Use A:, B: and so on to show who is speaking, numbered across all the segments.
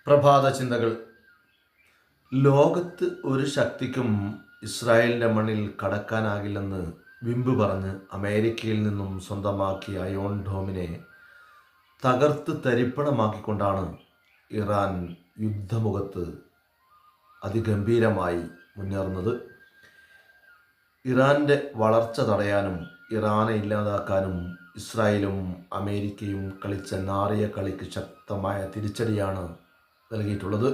A: പ്രഭാത ചിന്തകൾ. ലോകത്ത് ഒരു ശക്തിക്കും ഇസ്രായേലിൻ്റെ മണ്ണിൽ കടക്കാനാകില്ലെന്ന് വിമ്പ് പറഞ്ഞ് അമേരിക്കയിൽ നിന്നും സ്വന്തമാക്കിയ അയോൺ ഡോമിനെ തകർത്ത് തരിപ്പണമാക്കിക്കൊണ്ടാണ് ഇറാൻ യുദ്ധമുഖത്ത് അതിഗംഭീരമായി മുന്നേറുന്നത്. ഇറാൻ്റെ വളർച്ച തടയാനും ഇറാനെ ഇല്ലാതാക്കാനും ഇസ്രായേലും അമേരിക്കയും കളിച്ച നാറിയ കളിക്ക് ശക്തമായ തിരിച്ചടിയാണ് നൽകിയിട്ടുള്ളത്.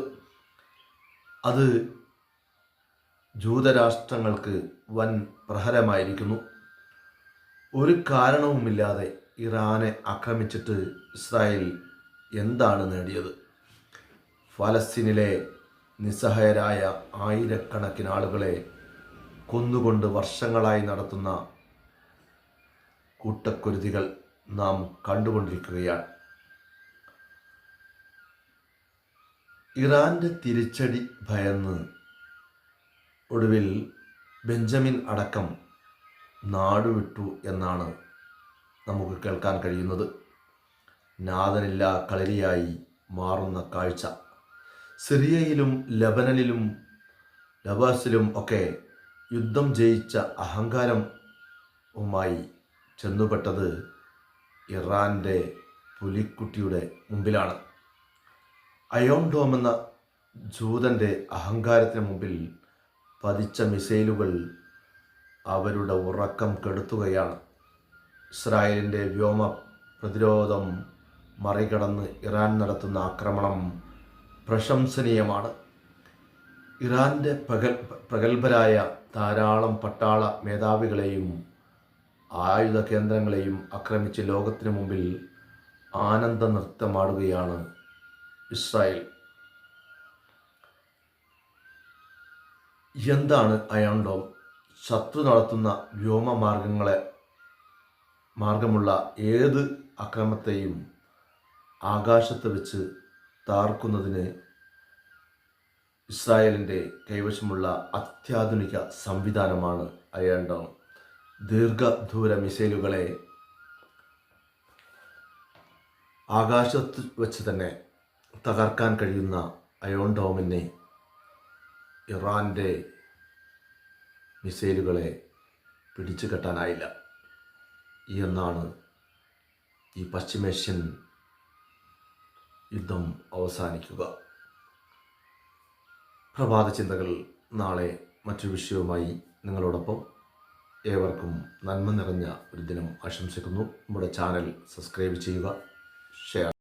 A: അത് ജൂതരാഷ്ട്രങ്ങൾക്ക് വൻ പ്രഹരമായിരിക്കുന്നു. ഒരു കാരണവുമില്ലാതെ ഇറാനെ ആക്രമിച്ചിട്ട് ഇസ്രായേൽ എന്താണ് നേടിയത്? ഫലസ്തീനിലെ നിസ്സഹായരായ ആയിരക്കണക്കിന് ആളുകളെ കൊന്നുകൊണ്ട് വർഷങ്ങളായി നടത്തുന്ന കൂട്ടക്കുരുതികൾ നാം കണ്ടുകൊണ്ടിരിക്കുകയാണ്. ഇറാൻ്റെ തിരിച്ചടി ഭയന്ന് ഒടുവിൽ ബെഞ്ചമിൻ അടക്കം നാടുവിട്ടു എന്നാണ് നമുക്ക് കേൾക്കാൻ കഴിയുന്നത്. നാഥനില്ലാ കളരിയായി മാറുന്ന കാഴ്ച. സിറിയയിലും ലബാസിലും ഒക്കെ യുദ്ധം ജയിച്ച അഹങ്കാരവുമായി ചെന്നുപെട്ടത് ഇറാൻ്റെ പുലിക്കുട്ടിയുടെ മുമ്പിലാണ്. അയോൺ ഡോം എന്ന ജൂതൻ്റെ അഹങ്കാരത്തിന് മുമ്പിൽ പതിച്ച മിസൈലുകൾ അവരുടെ ഉറക്കം കെടുത്തുകയാണ്. ഇസ്രായേലിൻ്റെ വ്യോമ പ്രതിരോധം മറികടന്ന് ഇറാൻ നടത്തുന്ന ആക്രമണം പ്രശംസനീയമാണ്. ഇറാൻ്റെ പ്രഗത്ഭരായ ധാരാളം പട്ടാള മേധാവികളെയും ആയുധ കേന്ദ്രങ്ങളെയും ആക്രമിച്ച് ലോകത്തിന് മുമ്പിൽ ആനന്ദ നൃത്തമാടുകയാണ് ഇസ്രായേൽ. എന്താണ് അയോൺ ഡോം? ശത്രു നടത്തുന്ന മാർഗമുള്ള ഏത് ആക്രമണത്തെയും ആകാശത്ത് വെച്ച് താർക്കുന്നതിന് ഇസ്രായേലിൻ്റെ കൈവശമുള്ള അത്യാധുനിക സംവിധാനമാണ് അയോൺ ഡോം. ദീർഘദൂര മിസൈലുകളെ ആകാശത്ത് വെച്ച് തന്നെ തകർക്കാൻ കഴിയുന്ന അയോൺ ഡോമിനെ ഇറാൻ്റെ മിസൈലുകളെ പിടിച്ചു കെട്ടാനായില്ല എന്നാണ് ഈ പശ്ചിമേഷ്യൻ യുദ്ധം അവസാനിക്കുക. പ്രഭാത ചിന്തകൾ നാളെ മറ്റൊരു വിഷയവുമായി നിങ്ങളോടൊപ്പം. ഏവർക്കും നന്മ നിറഞ്ഞ ഒരു ദിനം ആശംസിക്കുന്നു. നമ്മുടെ ചാനൽ സബ്സ്ക്രൈബ് ചെയ്യുക, ഷെയർ